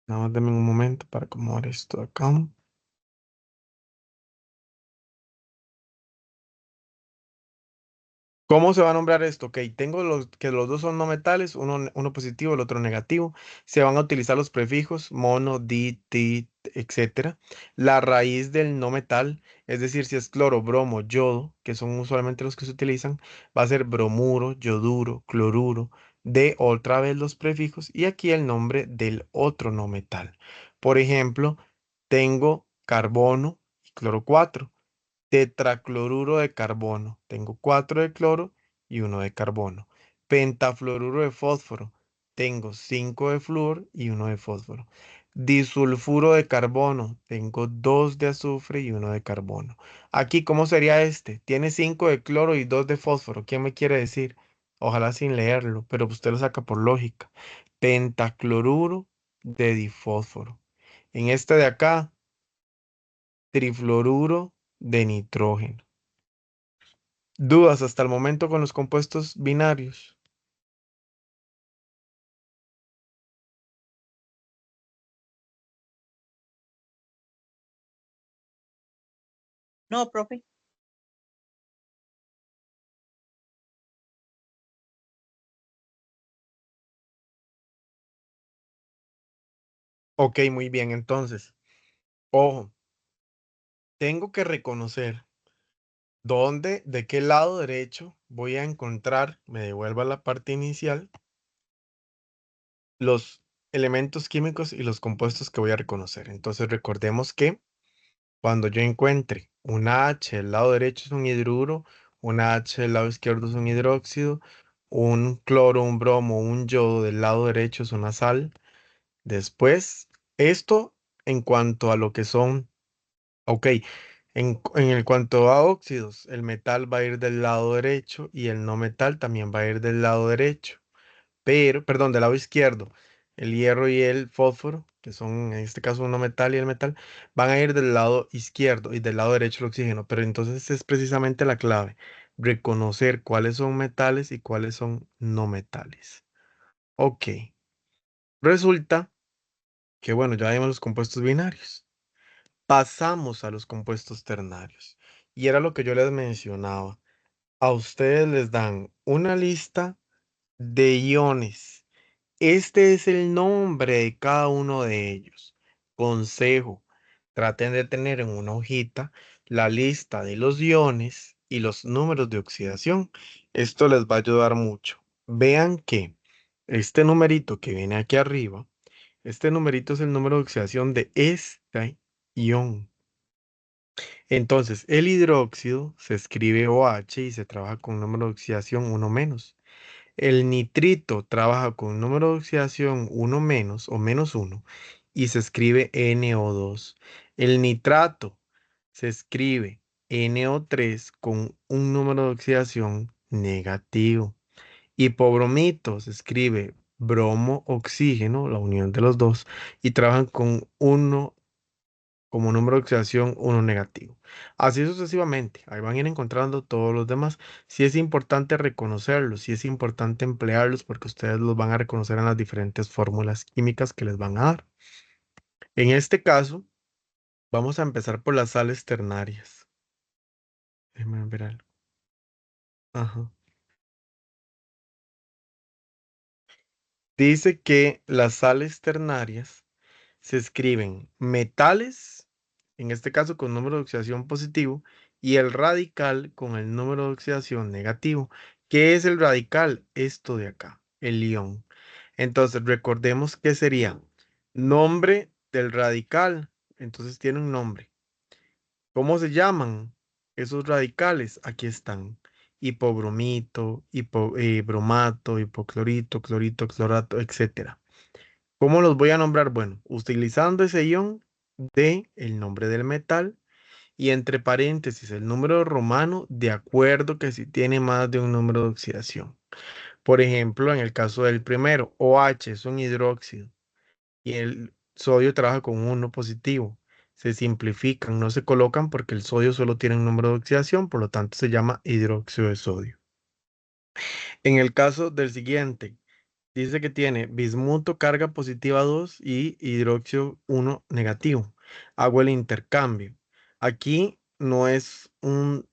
Nada más denme un momento para acomodar esto acá. ¿Cómo se va a nombrar esto? Ok, tengo que los dos son no metales, uno positivo, el otro negativo. Se van a utilizar los prefijos mono, di, ti, etcétera. La raíz del no metal, es decir, si es cloro, bromo, yodo, que son usualmente los que se utilizan, va a ser bromuro, yoduro, cloruro, de otra vez los prefijos y aquí el nombre del otro no metal. Por ejemplo, tengo carbono y cloro 4 tetracloruro de carbono. Tengo 4 de cloro y uno de carbono. Pentafluoruro de fósforo. Tengo 5 de flúor y uno de fósforo. Disulfuro de carbono. Tengo 2 de azufre y uno de carbono. Aquí, ¿cómo sería este? Tiene 5 de cloro y 2 de fósforo. ¿Quién me quiere decir? Ojalá sin leerlo, pero usted lo saca por lógica. Pentacloruro de difósforo. En este de acá, trifluoruro de nitrógeno. ¿Dudas hasta el momento con los compuestos binarios? No, profe. Ok, muy bien. Entonces, ojo, tengo que reconocer dónde, de qué lado derecho voy a encontrar, me devuelva la parte inicial, los elementos químicos y los compuestos que voy a reconocer. Entonces, recordemos que cuando yo encuentre una H del lado derecho es un hidruro, una H del lado izquierdo es un hidróxido, un cloro, un bromo, un yodo del lado derecho es una sal. Después, esto en cuanto a lo que son, ok, en el cuanto a óxidos, el metal va a ir del lado derecho y el no metal también va a ir del lado derecho, pero, perdón, del lado izquierdo. El hierro y el fósforo, que son en este caso uno metal y el metal, van a ir del lado izquierdo y del lado derecho el oxígeno. Pero entonces es precisamente la clave, reconocer cuáles son metales y cuáles son no metales. Ok, resulta que bueno, ya vimos los compuestos binarios. Pasamos a los compuestos ternarios. Y era lo que yo les mencionaba. A ustedes les dan una lista de iones. Este es el nombre de cada uno de ellos. Consejo, traten de tener en una hojita la lista de los iones y los números de oxidación. Esto les va a ayudar mucho. Vean que este numerito que viene aquí arriba, este numerito es el número de oxidación de este ion. Entonces, el hidróxido se escribe OH y se trabaja con un número de oxidación uno menos. El nitrito trabaja con un número de oxidación uno menos o menos uno y se escribe NO2. El nitrato se escribe NO3 con un número de oxidación negativo. Hipobromito se escribe bromo, oxígeno, la unión de los dos, y trabajan con uno como número de oxidación uno negativo. Así sucesivamente. Ahí van a ir encontrando todos los demás. Sí es importante reconocerlos, sí es importante emplearlos porque ustedes los van a reconocer en las diferentes fórmulas químicas que les van a dar. En este caso, vamos a empezar por las sales ternarias. Déjenme ver algo. Ajá. Dice que las sales ternarias se escriben metales, en este caso con número de oxidación positivo, y el radical con el número de oxidación negativo. ¿Qué es el radical? Esto de acá, el ion. Entonces, recordemos que sería nombre del radical. Entonces tiene un nombre. ¿Cómo se llaman esos radicales? Aquí están. Hipobromito, bromato, hipoclorito, clorito, clorato, etcétera. ¿Cómo los voy a nombrar? Bueno, utilizando ese ion de el nombre del metal y entre paréntesis el número romano de acuerdo que si tiene más de un número de oxidación. Por ejemplo, en el caso del primero, OH es un hidróxido y el sodio trabaja con un 1 positivo. Se simplifican, no se colocan porque el sodio solo tiene un número de oxidación, por lo tanto se llama hidróxido de sodio. En el caso del siguiente, dice que tiene bismuto carga positiva 2 y hidróxido 1 negativo. Hago el intercambio. Aquí no es un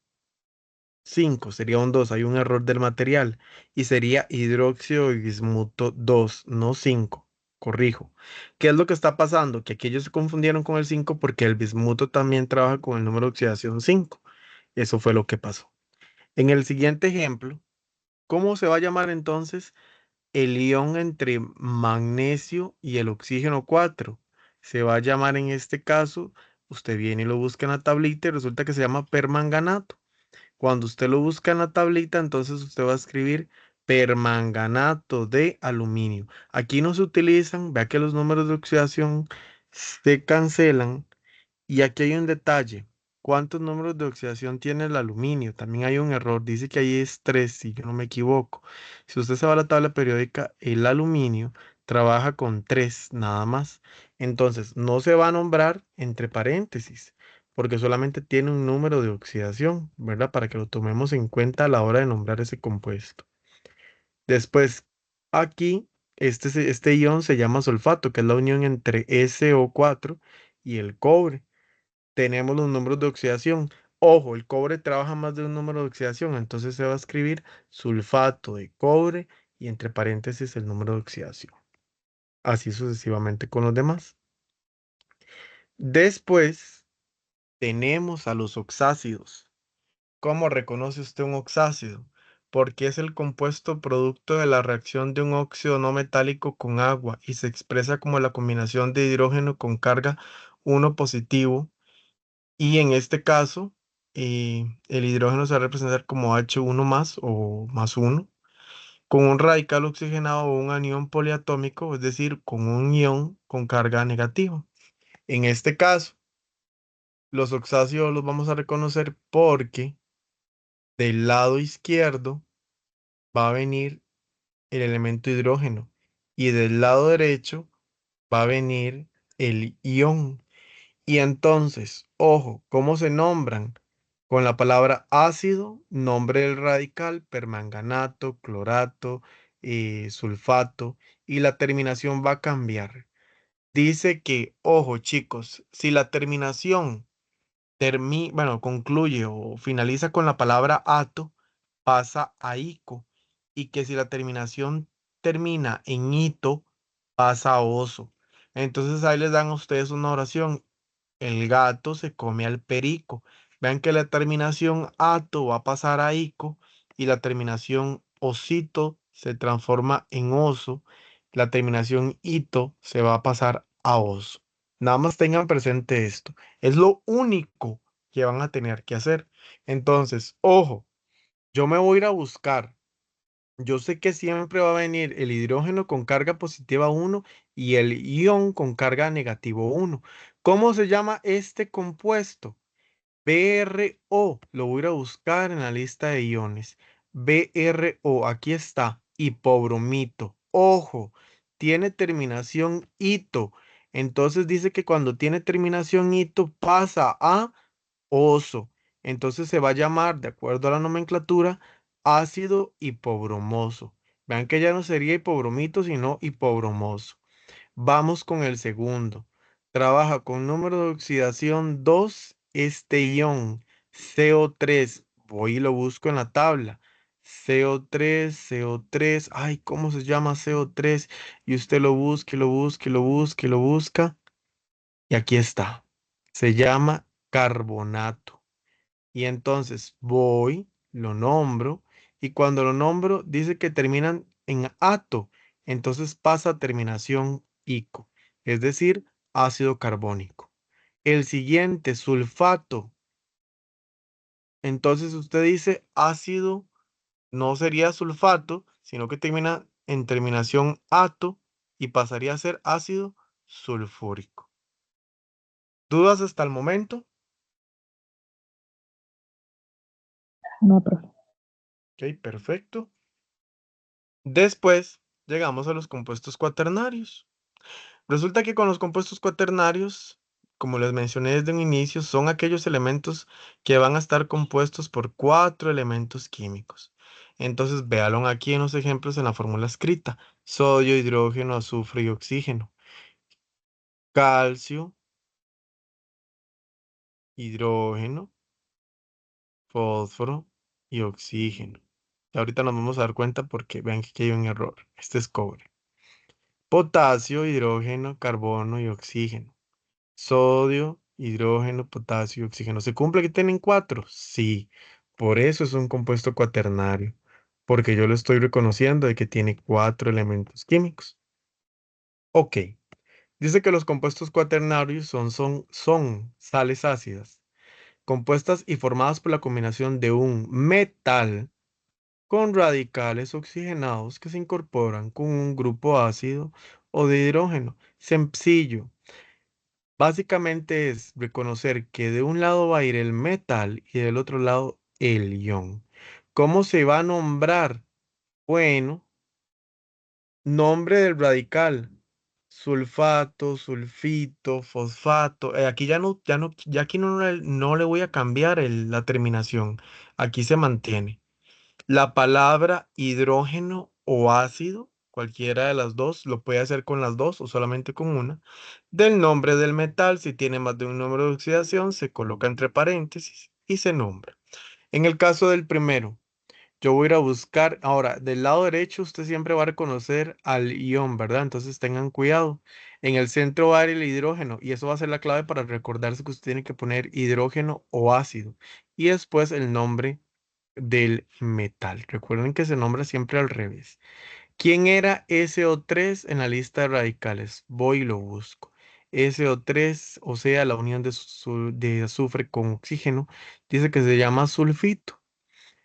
5, sería un 2. Hay un error del material y sería hidróxido y bismuto 2, no 5. Corrijo. ¿Qué es lo que está pasando? Que aquí ellos se confundieron con el 5 porque el bismuto también trabaja con el número de oxidación 5. Eso fue lo que pasó. En el siguiente ejemplo, ¿cómo se va a llamar entonces el ion entre magnesio y el oxígeno 4? Se va a llamar en este caso, usted viene y lo busca en la tablita y resulta que se llama permanganato. Cuando usted lo busca en la tablita, entonces usted va a escribir permanganato de aluminio. Aquí no se utilizan, vea que los números de oxidación se cancelan y aquí hay un detalle. ¿Cuántos números de oxidación tiene el aluminio? También hay un error. Dice que ahí es 3, si yo no me equivoco. Si usted se va a la tabla periódica, el aluminio trabaja con 3 nada más. Entonces, no se va a nombrar entre paréntesis, porque solamente tiene un número de oxidación, ¿verdad? Para que lo tomemos en cuenta a la hora de nombrar ese compuesto. Después, aquí, este ion se llama sulfato, que es la unión entre SO4 y el cobre. Tenemos los números de oxidación. Ojo, el cobre trabaja más de un número de oxidación, entonces se va a escribir sulfato de cobre y entre paréntesis el número de oxidación. Así sucesivamente con los demás. Después tenemos a los oxácidos. ¿Cómo reconoce usted un oxácido? Porque es el compuesto producto de la reacción de un óxido no metálico con agua y se expresa como la combinación de hidrógeno con carga 1 positivo. Y en este caso, el hidrógeno se va a representar como H1 más o más uno, con un radical oxigenado o un anión poliatómico, es decir, con un ion con carga negativa. En este caso, los oxácidos los vamos a reconocer porque del lado izquierdo va a venir el elemento hidrógeno y del lado derecho va a venir el ion. Y entonces, ojo, ¿cómo se nombran? Con la palabra ácido, nombre del radical, permanganato, clorato, sulfato, y la terminación va a cambiar. Dice que, ojo chicos, si la terminación bueno, concluye o finaliza con la palabra ato, pasa a ico, y que si la terminación termina en ito, pasa a oso. Entonces ahí les dan a ustedes una oración. El gato se come al perico. Vean que la terminación ato va a pasar a ico y la terminación osito se transforma en oso. La terminación ito se va a pasar a oso. Nada más tengan presente esto. Es lo único que van a tener que hacer. Entonces, ojo, yo me voy a ir a buscar. Yo sé que siempre va a venir el hidrógeno con carga positiva 1 y el ion con carga negativo 1. ¿Cómo se llama este compuesto? BRO. Lo voy a ir a buscar en la lista de iones. BRO, aquí está. Hipobromito. Ojo, tiene terminación ito. Entonces dice que cuando tiene terminación ito pasa a oso. Entonces se va a llamar, de acuerdo a la nomenclatura, ácido hipobromoso. Vean que ya no sería hipobromito, sino hipobromoso. Vamos con el segundo. Trabaja con número de oxidación 2, este ion, CO3. Voy y lo busco en la tabla. CO3, CO3. Ay, ¿cómo se llama CO3? Y usted lo busca, y lo busca, y lo busca, y lo busca. Y aquí está. Se llama carbonato. Y entonces voy, lo nombro, y cuando lo nombro dice que terminan en ato, entonces pasa a terminación ico, es decir, ácido carbónico. El siguiente, sulfato, entonces usted dice ácido, no sería sulfato, sino que termina en terminación ato y pasaría a ser ácido sulfúrico. ¿Dudas hasta el momento? No, profe. Ok, perfecto. Después llegamos a los compuestos cuaternarios. Resulta que con los compuestos cuaternarios, como les mencioné desde un inicio, son aquellos elementos que van a estar compuestos por cuatro elementos químicos. Entonces, véanlo aquí en los ejemplos en la fórmula escrita: sodio, hidrógeno, azufre y oxígeno. Calcio, hidrógeno, fósforo y oxígeno. Y ahorita nos vamos a dar cuenta porque vean que aquí hay un error. Este es cobre. Potasio, hidrógeno, carbono y oxígeno. Sodio, hidrógeno, potasio y oxígeno. ¿Se cumple que tienen cuatro? Sí. Por eso es un compuesto cuaternario. Porque yo lo estoy reconociendo de que tiene cuatro elementos químicos. Ok. Dice que los compuestos cuaternarios son sales ácidas, compuestas y formadas por la combinación de un metal con radicales oxigenados que se incorporan con un grupo ácido o de hidrógeno. Sencillo. Básicamente es reconocer que de un lado va a ir el metal y del otro lado el ion. ¿Cómo se va a nombrar? Bueno, nombre del radical: sulfato, sulfito, fosfato. Aquí ya aquí no le voy a cambiar la terminación. Aquí se mantiene. La palabra hidrógeno o ácido, cualquiera de las dos, lo puede hacer con las dos o solamente con una. Del nombre del metal, si tiene más de un número de oxidación, se coloca entre paréntesis y se nombra. En el caso del primero, Yo voy a ir a buscar, ahora, del lado derecho usted siempre va a reconocer al ion, ¿verdad? Entonces tengan cuidado. En el centro va a ir el hidrógeno y eso va a ser la clave para recordarse que usted tiene que poner hidrógeno o ácido y después el nombre del metal. Recuerden que se nombra siempre al revés. ¿Quién era SO3 en la lista de radicales? Voy y lo busco. SO3, o sea, la unión de azufre con oxígeno, dice que se llama sulfito.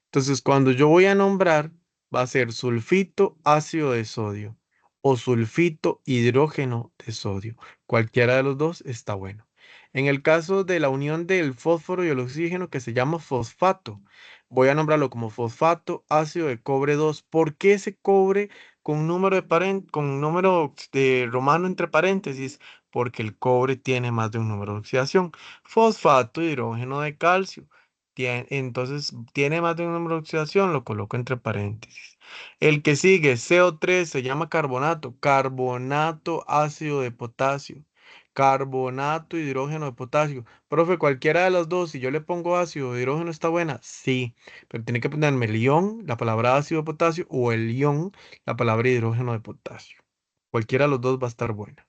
Entonces, cuando yo voy a nombrar, va a ser sulfito ácido de sodio o sulfito hidrógeno de sodio. Cualquiera de los dos está bueno. En el caso de la unión del fósforo y el oxígeno, que se llama fosfato, voy a nombrarlo como fosfato ácido de cobre 2. ¿Por qué ese cobre con número con número de romano entre paréntesis? Porque el cobre tiene más de un número de oxidación. Fosfato hidrógeno de calcio. Entonces, tiene más de un número de oxidación, lo coloco entre paréntesis. El que sigue, CO3, se llama carbonato. Carbonato ácido de potasio. Carbonato hidrógeno de potasio. Profe, cualquiera de las dos, si yo le pongo ácido de hidrógeno, ¿está buena? Sí, pero tiene que ponerme el ion, la palabra ácido de potasio, o el ion, la palabra hidrógeno de potasio. Cualquiera de los dos va a estar buena.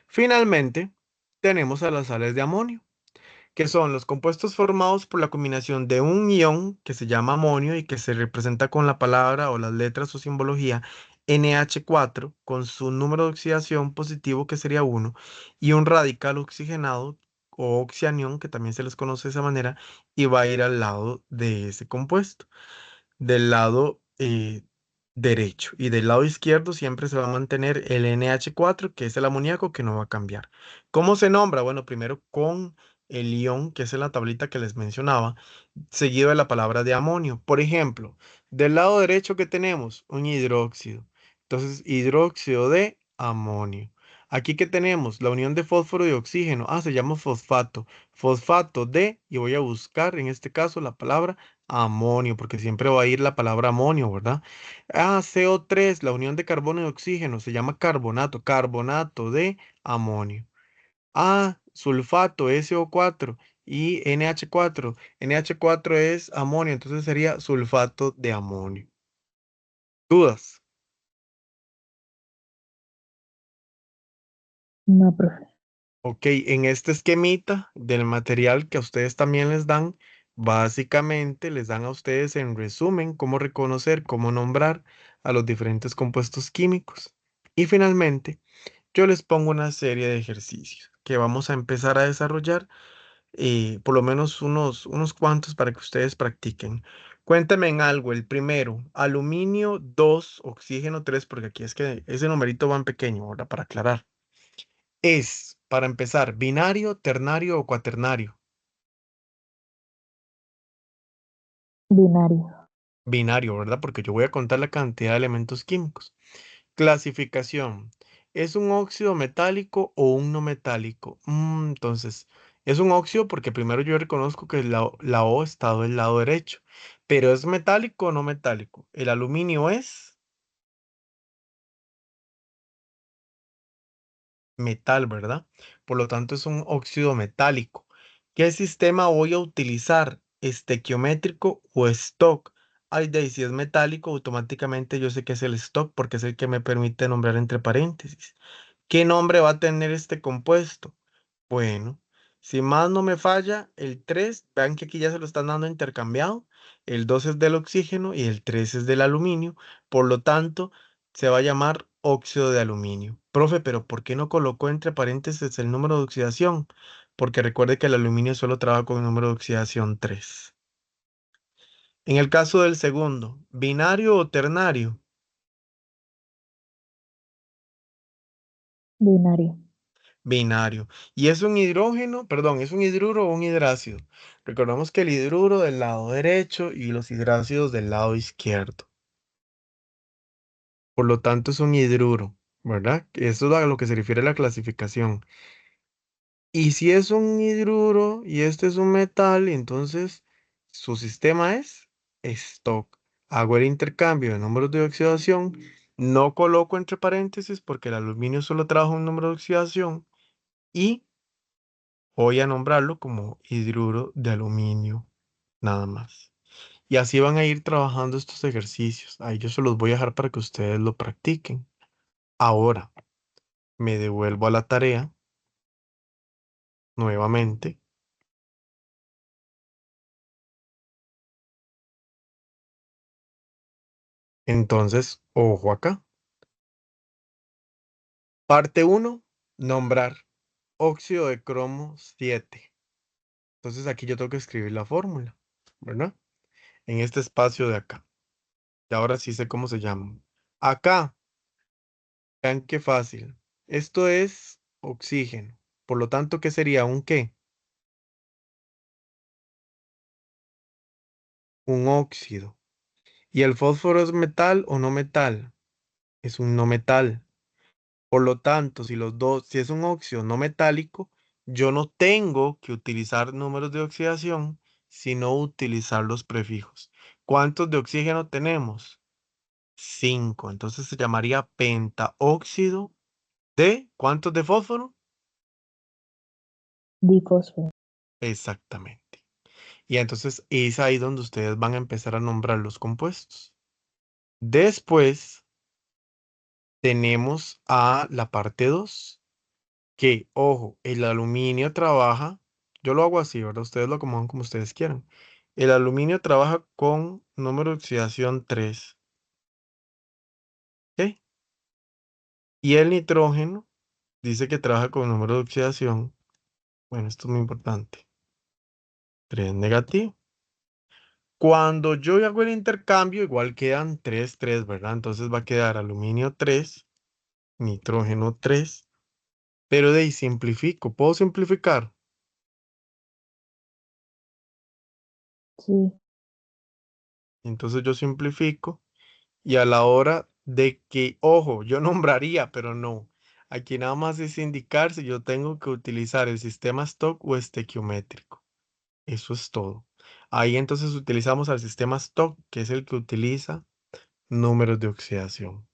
Finalmente, tenemos a las sales de amonio, que son los compuestos formados por la combinación de un ion que se llama amonio y que se representa con la palabra o las letras o simbología NH4 con su número de oxidación positivo que sería 1 y un radical oxigenado o oxianión que también se les conoce de esa manera y va a ir al lado de ese compuesto del lado derecho y del lado izquierdo siempre se va a mantener el NH4 que es el amoníaco que no va a cambiar. ¿Cómo se nombra? Bueno, primero con el ion, que es en la tablita que les mencionaba, seguido de la palabra de amonio. Por ejemplo, del lado derecho que tenemos un hidróxido. Entonces, hidróxido de amonio. Aquí que tenemos la unión de fósforo y oxígeno. Ah, se llama fosfato. Fosfato de, y voy a buscar en este caso la palabra amonio, porque siempre va a ir la palabra amonio, ¿verdad? Ah, CO3, la unión de carbono y oxígeno, se llama carbonato, carbonato de amonio. Ah, sulfato, SO4 y NH4. NH4 es amonio, entonces sería sulfato de amonio. ¿Dudas? No, profe. Ok, en este esquemita del material que a ustedes también les dan, básicamente les dan a ustedes en resumen cómo reconocer, cómo nombrar a los diferentes compuestos químicos. Y finalmente, yo les pongo una serie de ejercicios que vamos a empezar a desarrollar, por lo menos unos cuantos para que ustedes practiquen. Cuéntame en algo, el primero, aluminio 2, oxígeno 3, porque aquí es que ese numerito va en pequeño, ahora para aclarar. Es, para empezar, binario, ternario o cuaternario. Binario. Binario, ¿verdad? Porque yo voy a contar la cantidad de elementos químicos. Clasificación. ¿Es un óxido metálico o un no metálico? Entonces, es un óxido porque primero yo reconozco que la O está del lado derecho. Pero ¿es metálico o no metálico? El aluminio es metal, ¿verdad? Por lo tanto, es un óxido metálico. ¿Qué sistema voy a utilizar? ¿Estequiométrico o stock? Ay, de ahí, si es metálico, automáticamente yo sé que es el stock porque es el que me permite nombrar entre paréntesis. ¿Qué nombre va a tener este compuesto? Bueno, si más no me falla, el 3, vean que aquí ya se lo están dando intercambiado. El 2 es del oxígeno y el 3 es del aluminio. Por lo tanto, se va a llamar óxido de aluminio. Profe, pero ¿por qué no colocó entre paréntesis el número de oxidación? Porque recuerde que el aluminio solo trabaja con el número de oxidación 3. En el caso del segundo, binario o ternario. Binario. Binario. Y es un hidrógeno, perdón, es un hidruro o un hidrácido. Recordemos que el hidruro del lado derecho y los hidrácidos del lado izquierdo. Por lo tanto, es un hidruro, ¿verdad? Eso es a lo que se refiere a la clasificación. Y si es un hidruro y este es un metal, entonces su sistema es stock. Hago el intercambio de números de oxidación. No coloco entre paréntesis porque el aluminio solo trabaja un número de oxidación. Y voy a nombrarlo como hidruro de aluminio, nada más. Y así van a ir trabajando estos ejercicios. Ahí yo se los voy a dejar para que ustedes lo practiquen. Ahora me devuelvo a la tarea nuevamente. Entonces, ojo acá. Parte uno, nombrar óxido de cromo 7. Entonces aquí yo tengo que escribir la fórmula, ¿verdad? En este espacio de acá. Y ahora sí sé cómo se llama. Acá, vean qué fácil. Esto es oxígeno. Por lo tanto, ¿qué sería? ¿Un qué? Un óxido. ¿Y el fósforo es metal o no metal? Es un no metal. Por lo tanto, si es un óxido no metálico, yo no tengo que utilizar números de oxidación, sino utilizar los prefijos. ¿Cuántos de oxígeno tenemos? 5. Entonces se llamaría pentaóxido de, ¿cuántos de fósforo? Difósforo. Exactamente. Y entonces es ahí donde ustedes van a empezar a nombrar los compuestos. Después tenemos a la parte 2 que, ojo, el aluminio trabaja, yo lo hago así, ¿verdad? Ustedes lo acomodan como ustedes quieran. El aluminio trabaja con número de oxidación 3, ¿ok? Y el nitrógeno dice que trabaja con número de oxidación, bueno, esto es muy importante, 3 negativo. Cuando yo hago el intercambio, igual quedan 3 3, ¿verdad? Entonces va a quedar aluminio 3, nitrógeno 3, pero de ahí simplifico. ¿Puedo simplificar? Sí. Entonces yo simplifico y a la hora de que, ojo, yo nombraría, pero no. Aquí nada más es indicar si yo tengo que utilizar el sistema stock o estequiométrico. Eso es todo. Ahí entonces utilizamos al sistema stock, que es el que utiliza números de oxidación.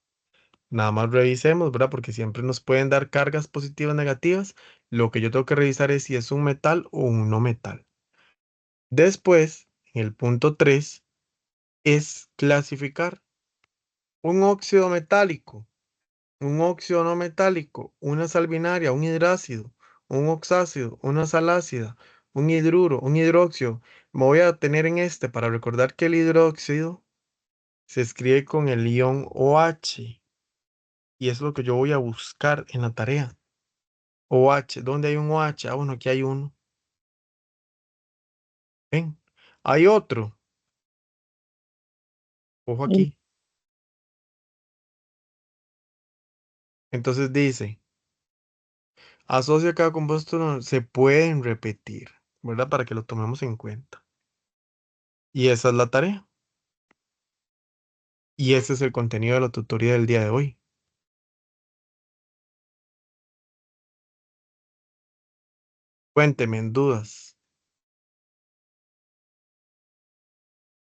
Nada más revisemos, ¿verdad? Porque siempre nos pueden dar cargas positivas o negativas. Lo que yo tengo que revisar es si es un metal o un no metal. Después, en el punto 3 es clasificar un óxido metálico, un óxido no metálico, una sal binaria, un hidrácido, un oxácido, una sal ácida, un hidruro, un hidróxido. Me voy a tener en este para recordar que el hidróxido se escribe con el ion OH y es lo que yo voy a buscar en la tarea. OH, ¿dónde hay un OH? Ah, bueno, aquí hay uno. Ven, hay otro. Ojo El, aquí. Entonces dice, asocia cada compuesto, se pueden repetir, ¿verdad? Para que lo tomemos en cuenta. Y esa es la tarea. Y ese es el contenido de la tutoría del día de hoy. Cuénteme en dudas.